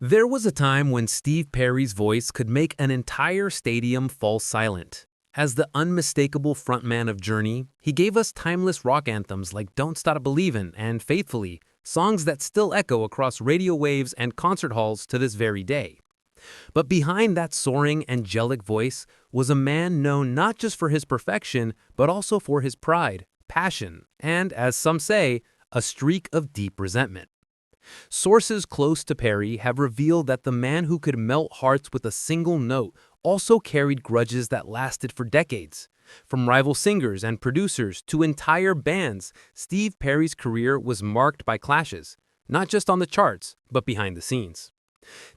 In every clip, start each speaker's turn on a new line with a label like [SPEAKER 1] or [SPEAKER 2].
[SPEAKER 1] There was a time when Steve Perry's voice could make an entire stadium fall silent. As the unmistakable frontman of Journey, he gave us timeless rock anthems like Don't Stop Believin' and Faithfully, songs that still echo across radio waves and concert halls to this very day. But behind that soaring, angelic voice was a man known not just for his perfection, but also for his pride, passion, and, as some say, a streak of deep resentment. Sources close to Perry have revealed that the man who could melt hearts with a single note also carried grudges that lasted for decades. From rival singers and producers to entire bands, Steve Perry's career was marked by clashes, not just on the charts, but behind the scenes.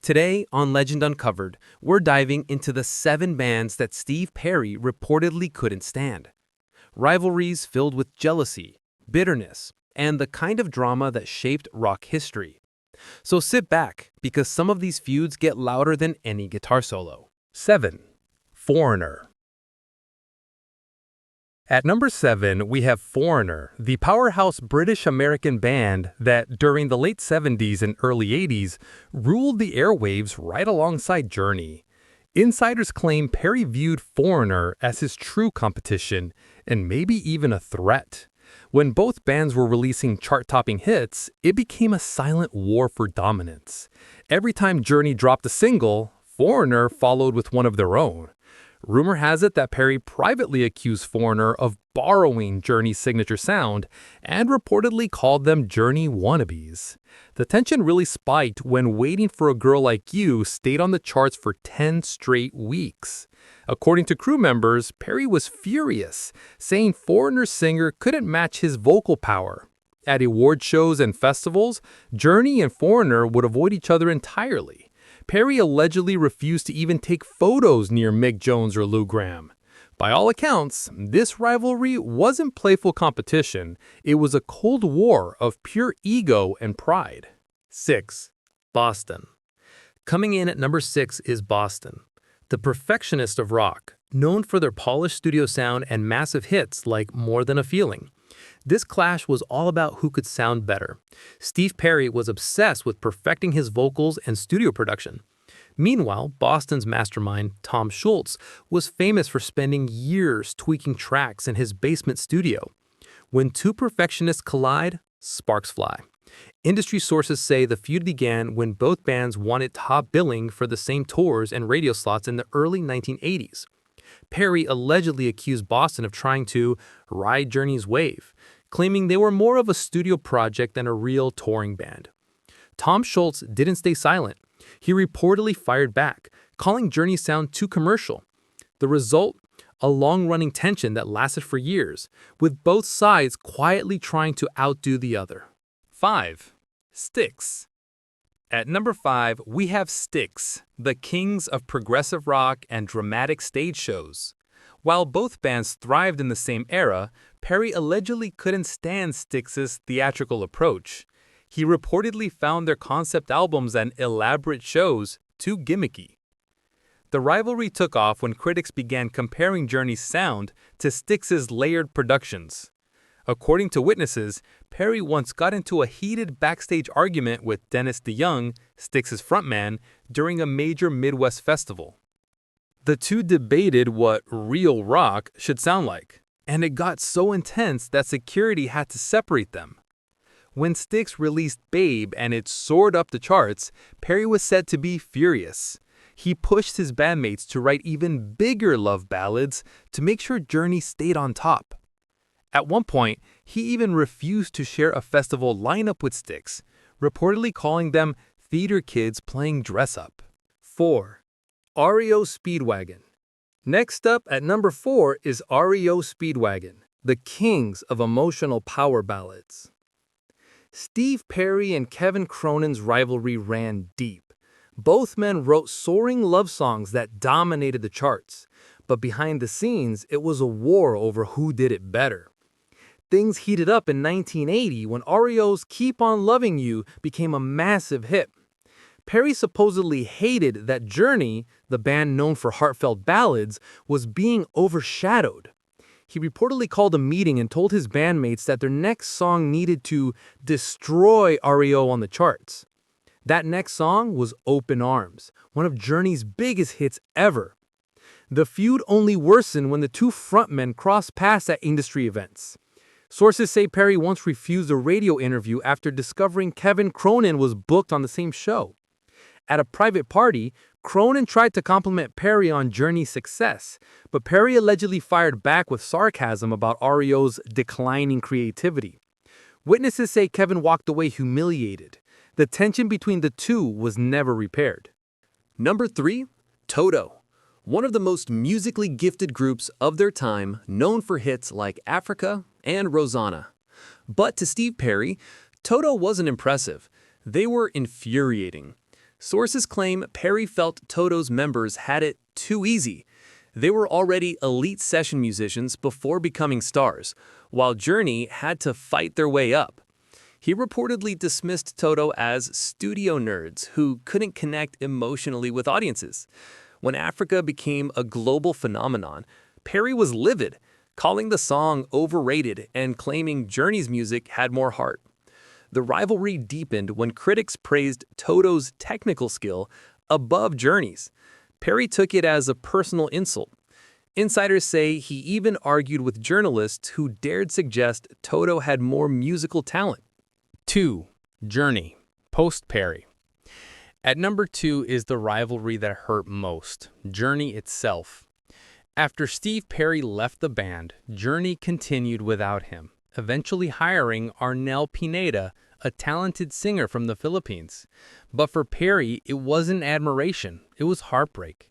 [SPEAKER 1] Today, on Legend Uncovered, we're diving into the 7 bands that Steve Perry reportedly couldn't stand. Rivalries filled with jealousy, bitterness, and the kind of drama that shaped rock history. So sit back, because some of these feuds get louder than any guitar solo. 7. Foreigner. At number 7, we have Foreigner, the powerhouse British-American band that, during the late 70s and early 80s, ruled the airwaves right alongside Journey. Insiders claim Perry viewed Foreigner as his true competition, and maybe even a threat. When both bands were releasing chart-topping hits, it became a silent war for dominance. Every time Journey dropped a single, Foreigner followed with one of their own. Rumor has it that Perry privately accused Foreigner of borrowing Journey's signature sound and reportedly called them Journey wannabes. The tension really spiked when Waiting for a Girl Like You stayed on the charts for 10 straight weeks. According to crew members, Perry was furious, saying Foreigner's singer couldn't match his vocal power. At award shows and festivals, Journey and Foreigner would avoid each other entirely. Perry allegedly refused to even take photos near Mick Jones or Lou Gramm. By all accounts, this rivalry wasn't playful competition, it was a cold war of pure ego and pride. 6. Boston. Coming in at number 6 is Boston, the perfectionist of rock, known for their polished studio sound and massive hits like More Than a Feeling. This clash was all about who could sound better. Steve Perry was obsessed with perfecting his vocals and studio production. Meanwhile, Boston's mastermind, Tom Schultz, was famous for spending years tweaking tracks in his basement studio. When two perfectionists collide, sparks fly. Industry sources say the feud began when both bands wanted top billing for the same tours and radio slots in the early 1980s. Perry allegedly accused Boston of trying to ride Journey's wave, claiming they were more of a studio project than a real touring band. Tom Schultz didn't stay silent. He reportedly fired back, calling Journey's sound too commercial. The result? A long-running tension that lasted for years, with both sides quietly trying to outdo the other. 5. Styx. At number 5, we have Styx, the kings of progressive rock and dramatic stage shows. While both bands thrived in the same era, Perry allegedly couldn't stand Styx's theatrical approach. He reportedly found their concept albums and elaborate shows too gimmicky. The rivalry took off when critics began comparing Journey's sound to Styx's layered productions. According to witnesses, Perry once got into a heated backstage argument with Dennis DeYoung, Styx's frontman, during a major Midwest festival. The two debated what real rock should sound like, and it got so intense that security had to separate them. When Styx released Babe and it soared up the charts, Perry was said to be furious. He pushed his bandmates to write even bigger love ballads to make sure Journey stayed on top. At one point, he even refused to share a festival lineup with Styx, reportedly calling them theater kids playing dress-up. 4. REO Speedwagon. Next up at number 4 is REO Speedwagon, the kings of emotional power ballads. Steve Perry and Kevin Cronin's rivalry ran deep. Both men wrote soaring love songs that dominated the charts, but behind the scenes, it was a war over who did it better. Things heated up in 1980 when REO's Keep On Loving You became a massive hit. Perry supposedly hated that Journey, the band known for heartfelt ballads, was being overshadowed. He reportedly called a meeting and told his bandmates that their next song needed to destroy REO on the charts. That next song was Open Arms, one of Journey's biggest hits ever. The feud only worsened when the two frontmen crossed paths at industry events. Sources say Perry once refused a radio interview after discovering Kevin Cronin was booked on the same show. At a private party, Cronin tried to compliment Perry on Journey's success, but Perry allegedly fired back with sarcasm about REO's declining creativity. Witnesses say Kevin walked away humiliated. The tension between the two was never repaired.
[SPEAKER 2] Number 3, Toto, one of the most musically gifted groups of their time, known for hits like Africa and Rosanna. But to Steve Perry, Toto wasn't impressive. They were infuriating. Sources claim Perry felt Toto's members had it too easy. They were already elite session musicians before becoming stars, while Journey had to fight their way up. He reportedly dismissed Toto as studio nerds who couldn't connect emotionally with audiences. When Africa became a global phenomenon, Perry was livid, calling the song overrated and claiming Journey's music had more heart. The rivalry deepened when critics praised Toto's technical skill above Journey's. Perry took it as a personal insult. Insiders say he even argued with journalists who dared suggest Toto had more musical talent.
[SPEAKER 1] 2. Journey, post-Perry. At number 2 is the rivalry that hurt most, Journey itself. After Steve Perry left the band, Journey continued without him, eventually hiring Arnel Pineda, a talented singer from the Philippines. But for Perry, it wasn't admiration, it was heartbreak.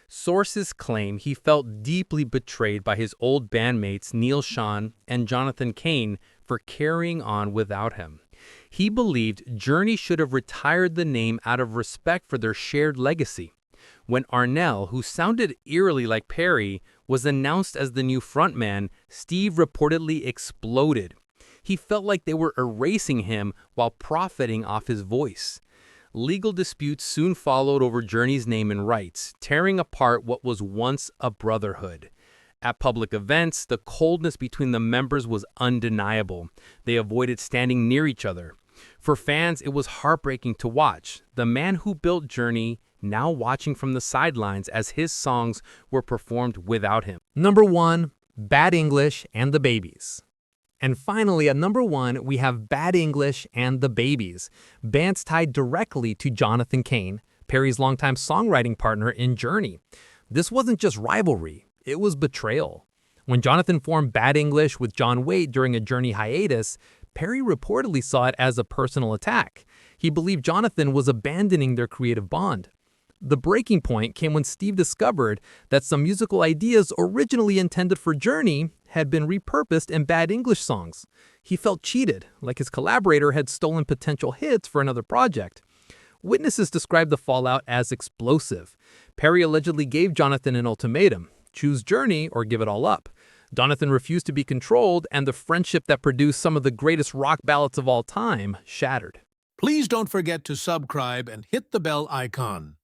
[SPEAKER 1] Sources claim he felt deeply betrayed by his old bandmates Neil Schon and Jonathan Cain for carrying on without him. He believed Journey should have retired the name out of respect for their shared legacy. When Arnel, who sounded eerily like Perry, was announced as the new frontman, Steve reportedly exploded. He felt like they were erasing him while profiting off his voice. Legal disputes soon followed over Journey's name and rights, tearing apart what was once a brotherhood. At public events, the coldness between the members was undeniable. They avoided standing near each other. For fans, it was heartbreaking to watch. The man who built Journey now watching from the sidelines as his songs were performed without him.
[SPEAKER 3] Number 1, Bad English and the Babies. And finally, at number 1, we have Bad English and the Babies, bands tied directly to Jonathan Cain, Perry's longtime songwriting partner in Journey. This wasn't just rivalry, it was betrayal. When Jonathan formed Bad English with John Waite during a Journey hiatus, Perry reportedly saw it as a personal attack. He believed Jonathan was abandoning their creative bond. The breaking point came when Steve discovered that some musical ideas originally intended for Journey had been repurposed in Bad English songs. He felt cheated, like his collaborator had stolen potential hits for another project. Witnesses described the fallout as explosive. Perry allegedly gave Jonathan an ultimatum: choose Journey or give it all up. Jonathan refused to be controlled, and the friendship that produced some of the greatest rock ballads of all time shattered.
[SPEAKER 4] Please don't forget to subscribe and hit the bell icon.